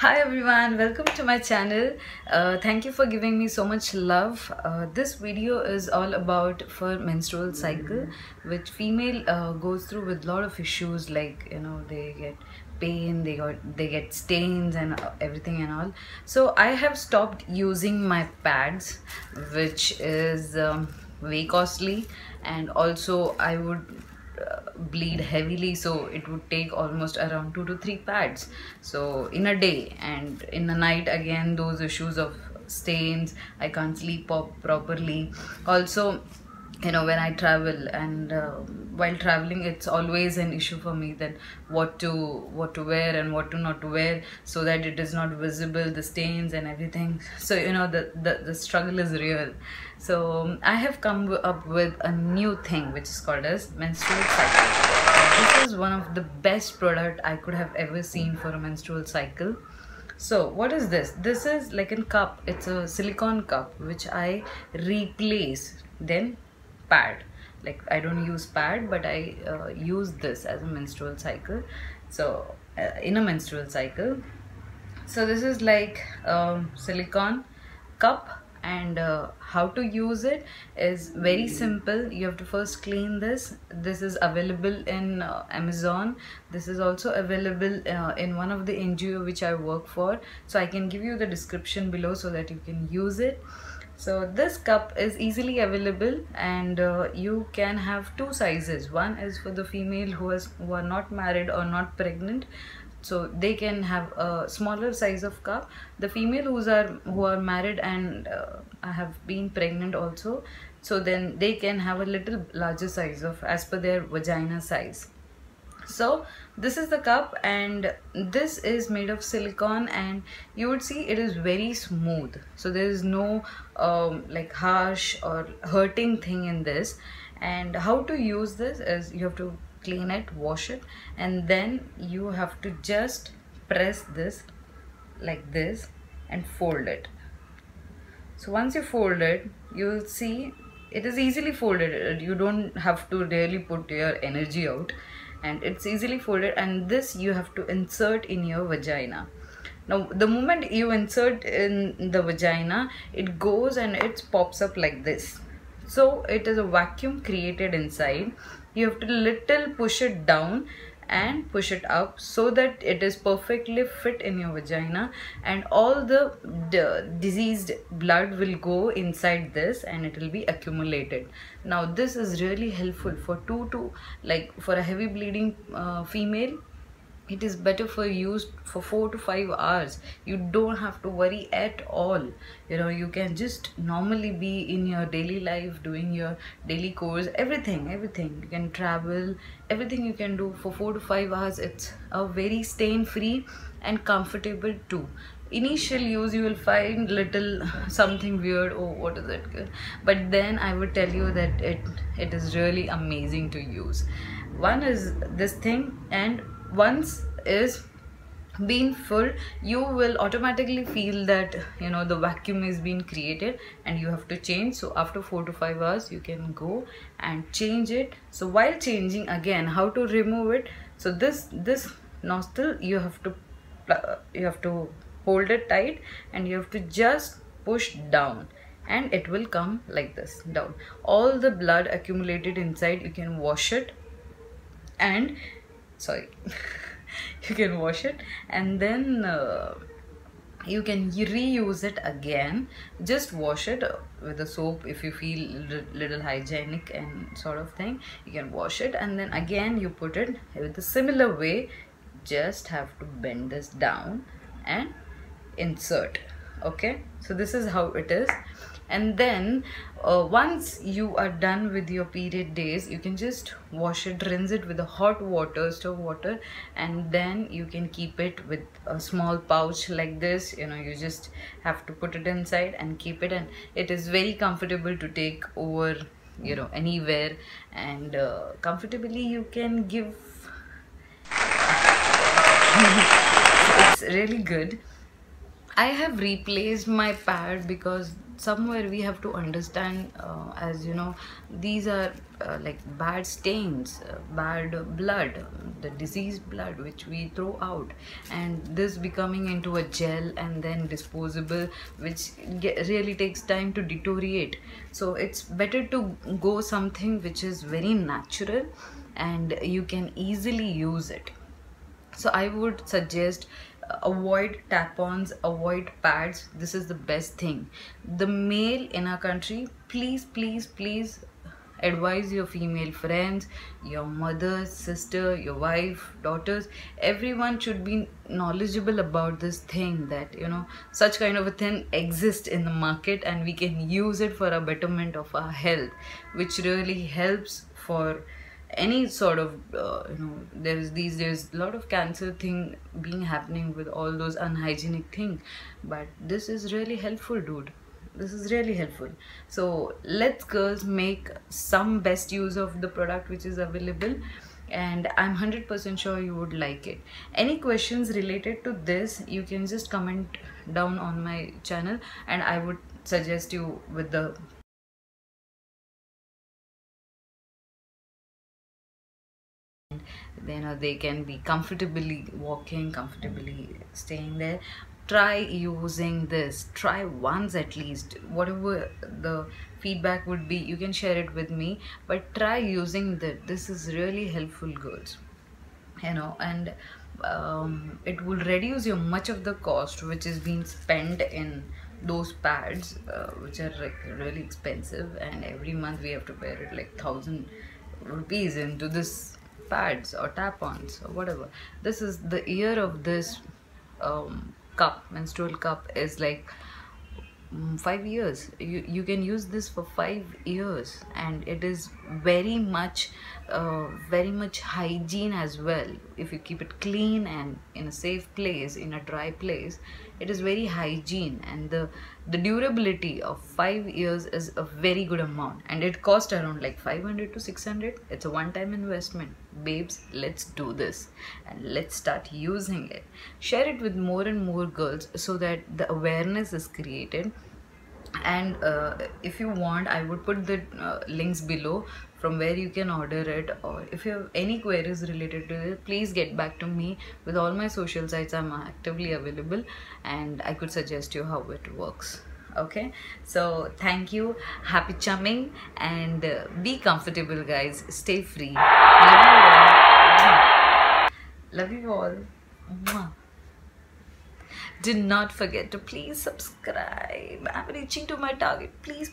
Hi everyone, welcome to my channel. Thank you for giving me so much love. This video is all about for menstrual cycle, which female goes through with a lot of issues like they get pain, they get stains and everything and all. So I have stopped using my pads, which is way costly, and also I would bleed heavily, so it would take almost around 2 to 3 pads so in a day, and in the night again those issues of stains, I can't sleep properly. Also, when I travel, and while traveling it's always an issue for me that what to wear and what to not to wear so that it is not visible, the stains and everything. So the struggle is real. So I have come up with a new thing which is called as menstrual cycle. This is one of the best product I could have ever seen for a menstrual cycle. So what is this? This is like a cup. It's a silicone cup which I replace then pad. Like I don't use pad, but I use this as a menstrual cycle. So in a menstrual cycle, so this is like silicone cup, and how to use it is very simple. You have to first clean this. This is available in Amazon. This is also available in one of the NGO which I work for, so I can give you the description below so that you can use it. So this cup is easily available, and you can have two sizes. One is for the female who are not married or not pregnant, so they can have a smaller size of cup. The female who are married and have been pregnant also, so then they can have a little larger size of as per their vagina size. So this is the cup, and this is made of silicone, and you would see it is very smooth, so there is no like harsh or hurting thing in this. And how to use this is you have to clean it, wash it, and then you have to just press this like this and fold it. So once you fold it, you will see it is easily folded. You don't have to really put your energy out, and it's easily folded, and this you have to insert in your vagina. Now the moment you insert in the vagina, it goes and it pops up like this. So it is a vacuum created inside. You have to little push it down and push it up so that it is perfectly fit in your vagina, and all the diseased blood will go inside this and it will be accumulated. Now this is really helpful for for a heavy bleeding female. It is better for use for 4 to 5 hours. You don't have to worry at all. You can just normally be in your daily life doing your daily chores, everything. You can travel, everything you can do for 4 to 5 hours. It's a very stain free and comfortable too. Initial use you will find little something weird, oh what is it, but then I would tell you that it is really amazing to use. One is this thing, and once is being full, you will automatically feel that the vacuum is being created and you have to change. So after 4 to 5 hours you can go and change it. So while changing, again, how to remove it? So this nostril you have to hold it tight, and you have to just push down, and it will come like this down. All the blood accumulated inside, you can wash it, and you can wash it, and then you can reuse it again. Just wash it with a soap if you feel little hygienic and sort of thing. You can wash it, and then again you put it with a similar way. Just have to bend this down and insert. Okay, so this is how it is. And then once you are done with your period days, you can just wash it, rinse it with the hot water, stove water, and then you can keep it with a small pouch like this. You just have to put it inside and keep it, and it is very comfortable to take over anywhere, and comfortably you can give. So it's really good. I have replaced my pad because somewhere we have to understand, as you know, these are like bad stains, bad blood, the diseased blood which we throw out, and this becoming into a gel and then disposable, which really takes time to deteriorate. So it's better to go something which is very natural and you can easily use it. So I would suggest avoid tampons, avoid pads. This is the best thing. The male in our country, please advise your female friends, your mother, sister, your wife, daughters. Everyone should be knowledgeable about this thing, that you know such kind of a thing exists in the market and we can use it for a betterment of our health, which really helps for any sort of there's these days a lot of cancer thing being happening with all those unhygienic thing, but this is really helpful, dude. This is really helpful. So let's girls make some best use of the product which is available, and I'm 100% sure you would like it. Any questions related to this, you can just comment down on my channel and I would suggest you with the they can be comfortably walking, comfortably staying there. Try using this, try once at least. Whatever the feedback would be, you can share it with me, but try using that. This is really helpful, girls, and it will reduce your much of the cost which is being spent in those pads, which are like really expensive, and every month we have to pay it like 1,000 rupees into this pads or tampons or whatever. This is the year of this cup, menstrual cup, is like 5 years. You can use this for 5 years, and it is very much hygiene as well. If you keep it clean and in a safe place, in a dry place, it is very hygiene, and the durability of 5 years is a very good amount, and it costs around like 500 to 600. It's a one-time investment. Babes, let's do this and let's start using it. Share it with more and more girls so that the awareness is created. And if you want, I would put the links below from where you can order it, or if you have any queries related to it, please get back to me. With all my social sites, I'm actively available and I could suggest you how it works. Okay, so thank you, happy chumming, and be comfortable, guys. Stay free. Love you all. Mwah. Do not forget to please subscribe. I'm reaching to my target. Please.